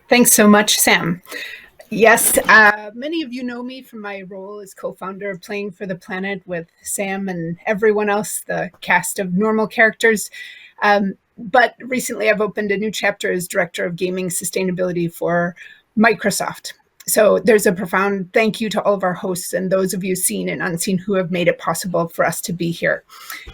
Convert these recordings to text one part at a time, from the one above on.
Thanks so much, Sam. Yes, many of you know me from my role as co-founder of Playing for the Planet with Sam and everyone else, the cast of normal characters. But recently I've opened a new chapter as Director of Gaming Sustainability for Microsoft. So there's a profound thank you to all of our hosts and those of you seen and unseen who have made it possible for us to be here,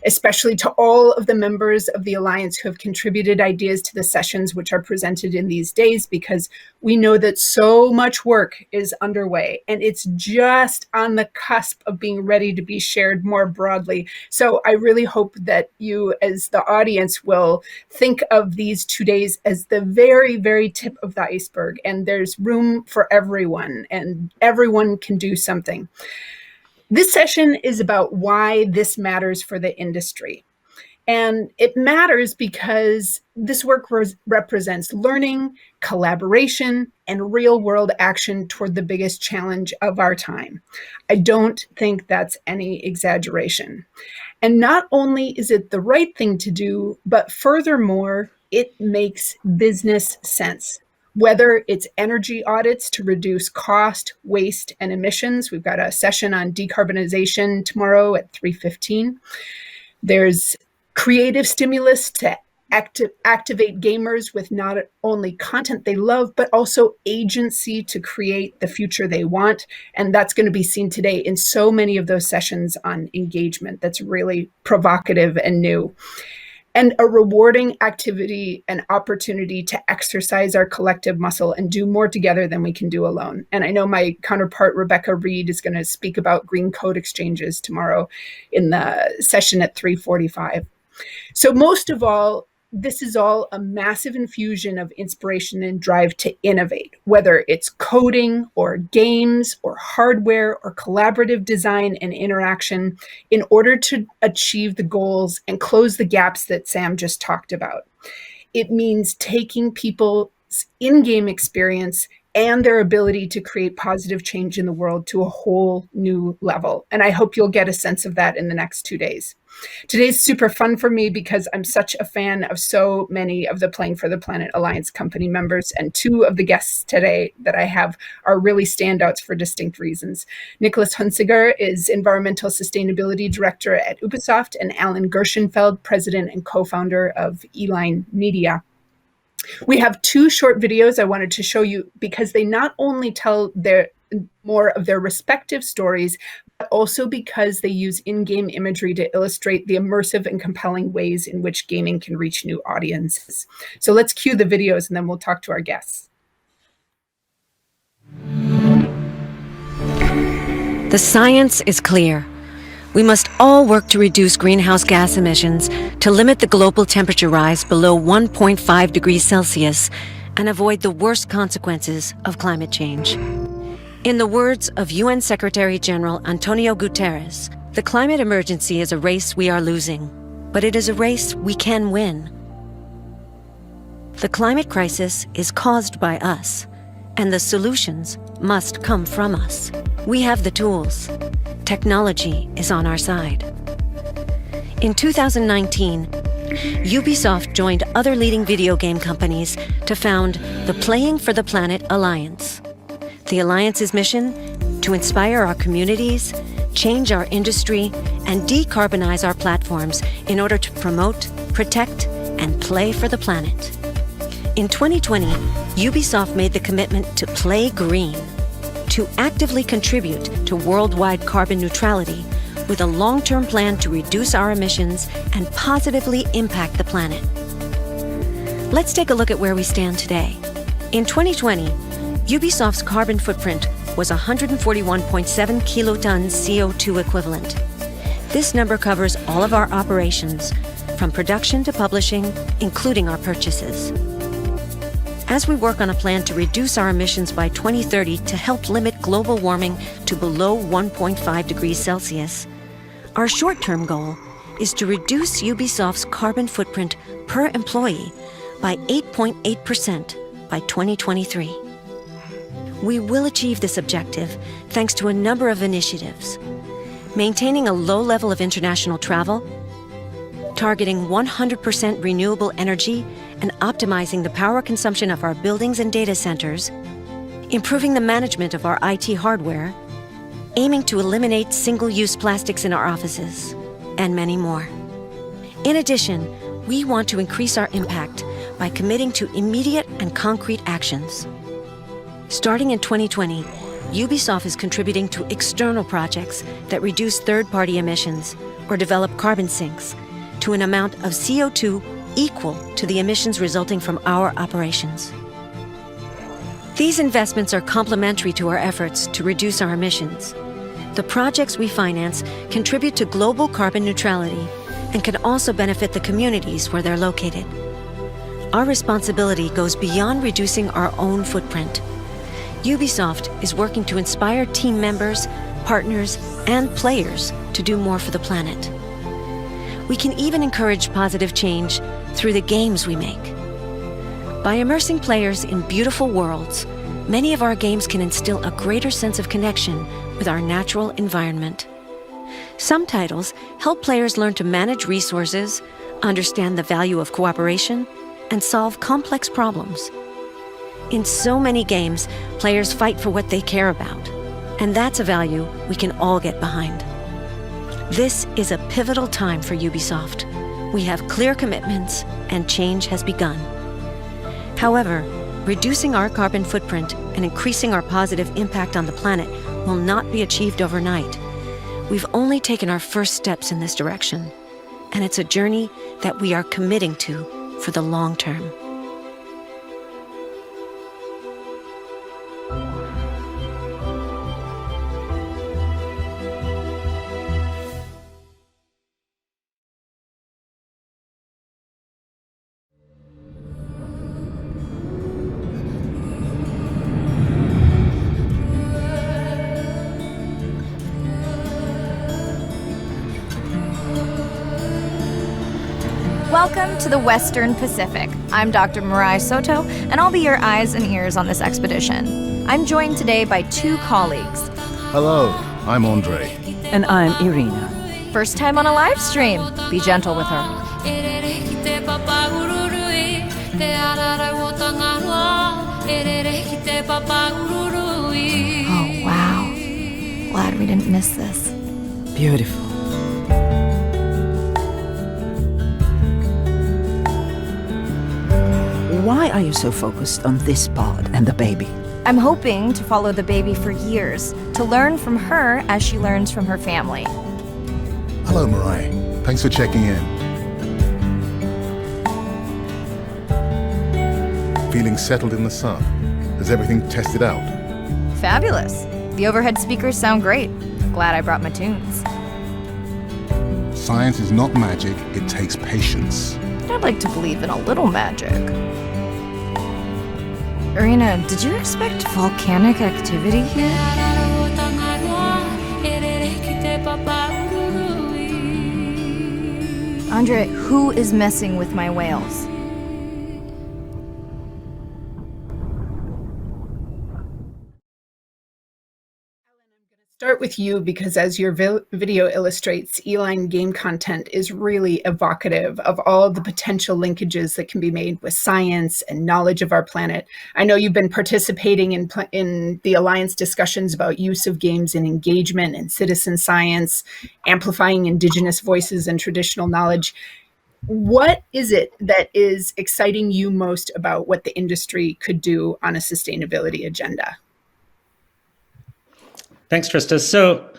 especially to all of the members of the Alliance who have contributed ideas to the sessions which are presented in these days, because we know that so much work is underway and it's just on the cusp of being ready to be shared more broadly. So I really hope that you as the audience will think of these 2 days as the very, very tip of the iceberg, and there's room for everyone and everyone can do something. This session is about why this matters for the industry. And it matters because this work represents learning, collaboration, and real-world action toward the biggest challenge of our time. I don't think that's any exaggeration. And not only is it the right thing to do, but furthermore, it makes business sense. Whether it's energy audits to reduce cost, waste, and emissions. We've got a session on decarbonization tomorrow at 3:15. There's creative stimulus to activate gamers with not only content they love, but also agency to create the future they want. And that's going to be seen today in so many of those sessions on engagement. That's really provocative and new. And a rewarding activity and opportunity to exercise our collective muscle and do more together than we can do alone. And I know my counterpart, Rebecca Reed, is going to speak about green code exchanges tomorrow in the session at 3:45. So most of all, this is all a massive infusion of inspiration and drive to innovate, whether it's coding or games or hardware or collaborative design and interaction, in order to achieve the goals and close the gaps that Sam just talked about. It means taking people's in-game experience and their ability to create positive change in the world to a whole new level. And I hope you'll get a sense of that in the next 2 days. Today's super fun for me because I'm such a fan of so many of the Playing for the Planet Alliance company members, and two of the guests today that I have are really standouts for distinct reasons. Nicolas Hunsinger is Environmental Sustainability Director at Ubisoft, and Alan Gershenfeld, President and co-founder of ELine Media. We have two short videos I wanted to show you because they not only tell more of their respective stories, but also because they use in-game imagery to illustrate the immersive and compelling ways in which gaming can reach new audiences. So let's cue the videos and then we'll talk to our guests. The science is clear. We must all work to reduce greenhouse gas emissions to limit the global temperature rise below 1.5 degrees Celsius and avoid the worst consequences of climate change. In the words of UN Secretary General Antonio Guterres, the climate emergency is a race we are losing, but it is a race we can win. The climate crisis is caused by us, and the solutions must come from us. We have the tools. Technology is on our side. In 2019, Ubisoft joined other leading video game companies to found the Playing for the Planet Alliance. The Alliance's mission: to inspire our communities, change our industry, and decarbonize our platforms in order to promote, protect, and play for the planet. In 2020, Ubisoft made the commitment to play green, to actively contribute to worldwide carbon neutrality with a long-term plan to reduce our emissions and positively impact the planet. Let's take a look at where we stand today. In 2020, Ubisoft's carbon footprint was 141.7 kilotons CO2 equivalent. This number covers all of our operations, from production to publishing, including our purchases. As we work on a plan to reduce our emissions by 2030 to help limit global warming to below 1.5 degrees Celsius, our short-term goal is to reduce Ubisoft's carbon footprint per employee by 8.8% by 2023. We will achieve this objective thanks to a number of initiatives: maintaining a low level of international travel, targeting 100% renewable energy and optimizing the power consumption of our buildings and data centers, improving the management of our IT hardware, aiming to eliminate single-use plastics in our offices, and many more. In addition, we want to increase our impact by committing to immediate and concrete actions. Starting in 2020, Ubisoft is contributing to external projects that reduce third-party emissions or develop carbon sinks to an amount of CO2 equal to the emissions resulting from our operations. These investments are complementary to our efforts to reduce our emissions. The projects we finance contribute to global carbon neutrality and can also benefit the communities where they're located. Our responsibility goes beyond reducing our own footprint. Ubisoft is working to inspire team members, partners, and players to do more for the planet. We can even encourage positive change through the games we make. By immersing players in beautiful worlds, many of our games can instill a greater sense of connection with our natural environment. Some titles help players learn to manage resources, understand the value of cooperation, and solve complex problems. In so many games, players fight for what they care about, and that's a value we can all get behind. This is a pivotal time for Ubisoft. We have clear commitments, and change has begun. However, reducing our carbon footprint and increasing our positive impact on the planet will not be achieved overnight. We've only taken our first steps in this direction, and it's a journey that we are committing to for the long term. Welcome to the Western Pacific. I'm Dr. Mirai Soto, and I'll be your eyes and ears on this expedition. I'm joined today by two colleagues. Hello, I'm Andre. And I'm Irina. First time on a live stream. Be gentle with her. Oh, wow. Glad we didn't miss this. Beautiful. Why are you so focused on this pod and the baby? I'm hoping to follow the baby for years, to learn from her as she learns from her family. Hello, Mirai. Thanks for checking in. Feeling settled in the sun? Is everything tested out? Fabulous. The overhead speakers sound great. Glad I brought my tunes. Science is not magic, it takes patience. I'd like to believe in a little magic. Irina, did you expect volcanic activity here? Andre, who is messing with my whales? Start with you because as your video illustrates, ELine game content is really evocative of all the potential linkages that can be made with science and knowledge of our planet. I know you've been participating in the Alliance discussions about use of games in engagement and citizen science, amplifying Indigenous voices and traditional knowledge. What is it that is exciting you most about what the industry could do on a sustainability agenda? Thanks, Trista. So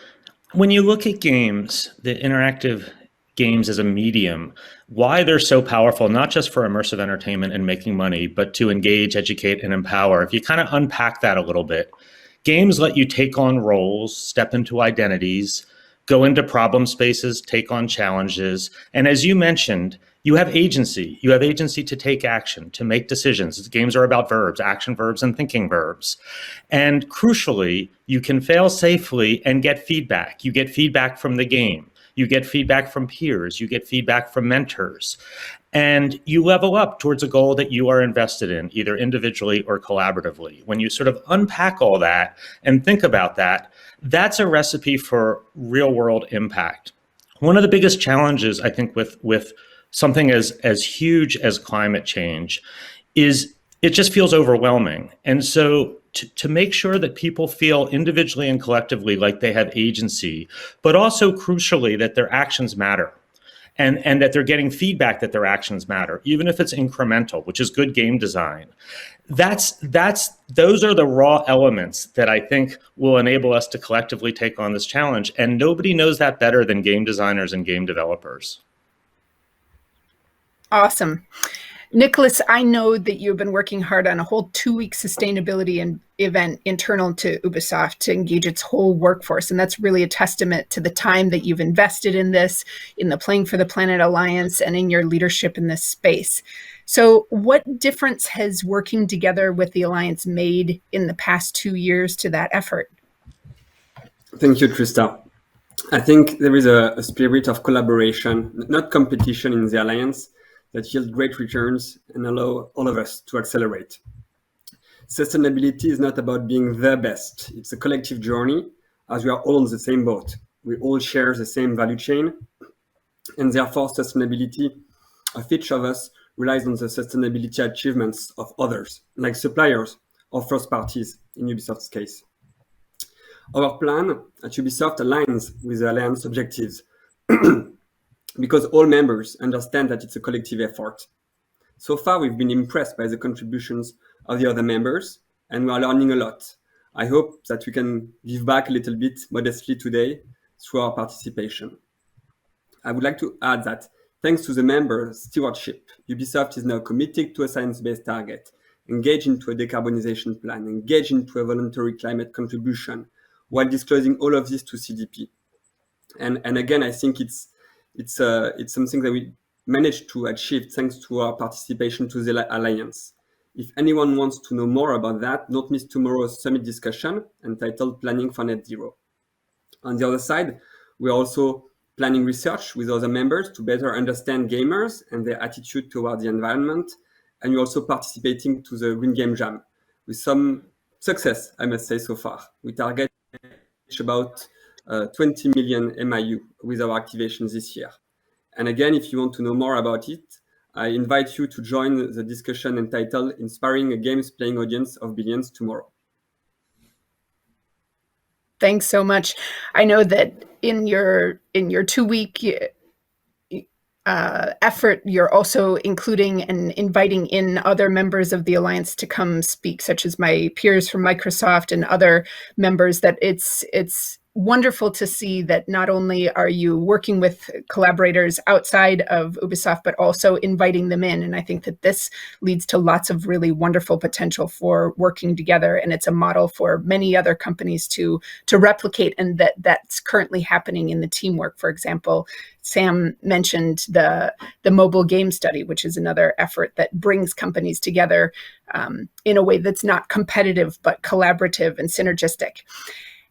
when you look at games, the interactive games as a medium, why they're so powerful, not just for immersive entertainment and making money, but to engage, educate, and empower. If you kind of unpack that a little bit, games let you take on roles, step into identities, go into problem spaces, take on challenges. And as you mentioned, you have agency. You have agency to take action, to make decisions. Games are about verbs, action verbs, and thinking verbs. And crucially, you can fail safely and get feedback. You get feedback from the game. You get feedback from peers. You get feedback from mentors. And you level up towards a goal that you are invested in, either individually or collaboratively. When you sort of unpack all that and think about that, that's a recipe for real world impact. One of the biggest challenges, I think, with something as huge as climate change, it just feels overwhelming. And so to make sure that people feel individually and collectively like they have agency, but also crucially that their actions matter. And that they're getting feedback that their actions matter, even if it's incremental, which is good game design. Those are the raw elements that I think will enable us to collectively take on this challenge. And nobody knows that better than game designers and game developers. Awesome. Nicolas, I know that you've been working hard on a whole 2-week sustainability event internal to Ubisoft to engage its whole workforce. And that's really a testament to the time that you've invested in this, in the Playing for the Planet Alliance, and in your leadership in this space. So what difference has working together with the Alliance made in the past 2 years to that effort? Thank you, Trista. I think there is a spirit of collaboration, not competition in the Alliance, that yield great returns and allow all of us to accelerate. Sustainability is not about being the best. It's a collective journey, as we are all on the same boat. We all share the same value chain, and therefore sustainability of each of us relies on the sustainability achievements of others, like suppliers or first parties in Ubisoft's case. Our plan at Ubisoft aligns with the Alliance objectives because all members understand that it's a collective effort. So far, we've been impressed by the contributions of the other members, and we are learning a lot. I hope that we can give back a little bit modestly today through our participation. I would like to add that thanks to the member stewardship, Ubisoft is now committed to a science-based target, engaged into a decarbonization plan, engaged into a voluntary climate contribution, while disclosing all of this to CDP. And again, I think it's something that we managed to achieve thanks to our participation to the Alliance. If anyone wants to know more about that, don't miss tomorrow's summit discussion entitled Planning for Net Zero. On the other side, we are also planning research with other members to better understand gamers and their attitude toward the environment. And we're also participating to the Green Game Jam with some success, I must say, so far. We target about 20 million MIU with our activation this year. And again, if you want to know more about it, I invite you to join the discussion entitled Inspiring a Games Playing Audience of Billions tomorrow. Thanks so much. I know that in your 2-week effort, you're also including and inviting in other members of the Alliance to come speak, such as my peers from Microsoft and other members. That it's wonderful to see that not only are you working with collaborators outside of Ubisoft, but also inviting them in. And I think that this leads to lots of really wonderful potential for working together. And it's a model for many other companies to replicate, and that's currently happening in the teamwork. For example, Sam mentioned the mobile game study, which is another effort that brings companies together in a way that's not competitive, but collaborative and synergistic.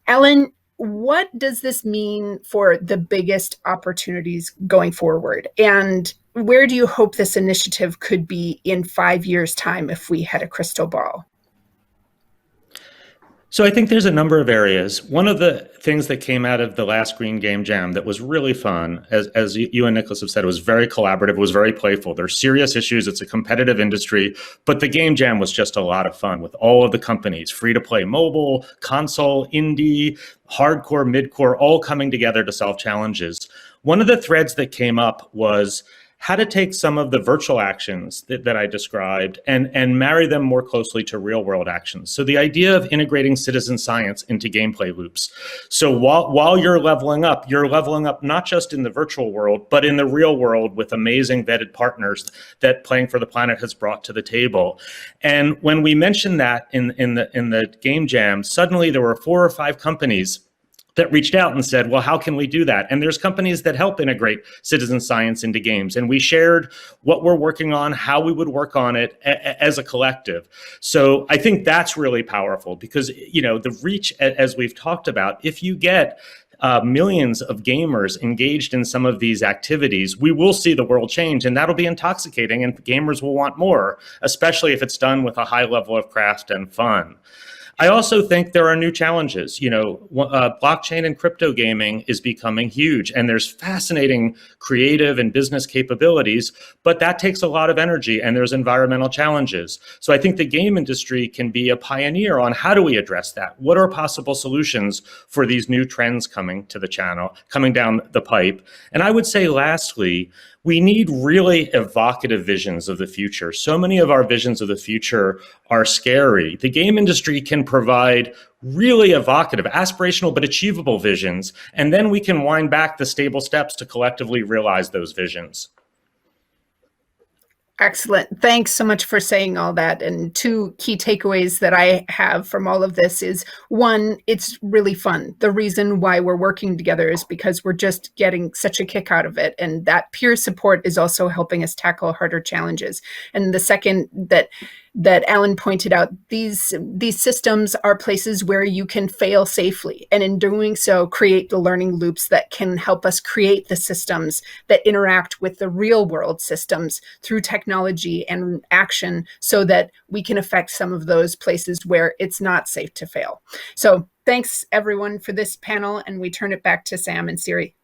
Alan, what does this mean for the biggest opportunities going forward? And where do you hope this initiative could be in 5 years' time if we had a crystal ball? So I think there's a number of areas. One of the things that came out of the last Green Game Jam that was really fun, as you and Nicolas have said, it was very collaborative, it was very playful. There's serious issues, it's a competitive industry, but the Game Jam was just a lot of fun with all of the companies, free-to-play mobile, console, indie, hardcore, midcore, all coming together to solve challenges. One of the threads that came up was how to take some of the virtual actions that I described and marry them more closely to real world actions. So the idea of integrating citizen science into gameplay loops. So while you're leveling up not just in the virtual world, but in the real world with amazing vetted partners that Playing for the Planet has brought to the table. And when we mentioned that in the Game Jam, suddenly there were 4 or 5 companies that reached out and said, well, how can we do that? And there's companies that help integrate citizen science into games. And we shared what we're working on, how we would work on it as a collective. So I think that's really powerful because, the reach, as we've talked about, if you get millions of gamers engaged in some of these activities, we will see the world change, and that'll be intoxicating, and gamers will want more, especially if it's done with a high level of craft and fun. I also think there are new challenges. Blockchain and crypto gaming is becoming huge, and there's fascinating creative and business capabilities, but that takes a lot of energy, and there's environmental challenges. So I think the game industry can be a pioneer on how do we address that? What are possible solutions for these new trends coming down the pipe? And I would say, lastly, we need really evocative visions of the future. So many of our visions of the future are scary. The game industry can provide really evocative, aspirational, but achievable visions, and then we can wind back the stable steps to collectively realize those visions. Excellent. Thanks so much for saying all that. And two key takeaways that I have from all of this is, one, it's really fun. The reason why we're working together is because we're just getting such a kick out of it. And that peer support is also helping us tackle harder challenges. And the second that Alan pointed out, these systems are places where you can fail safely. And in doing so, create the learning loops that can help us create the systems that interact with the real world systems through technology and action, so that we can affect some of those places where it's not safe to fail. So thanks everyone for this panel, and we turn it back to Sam and Siri.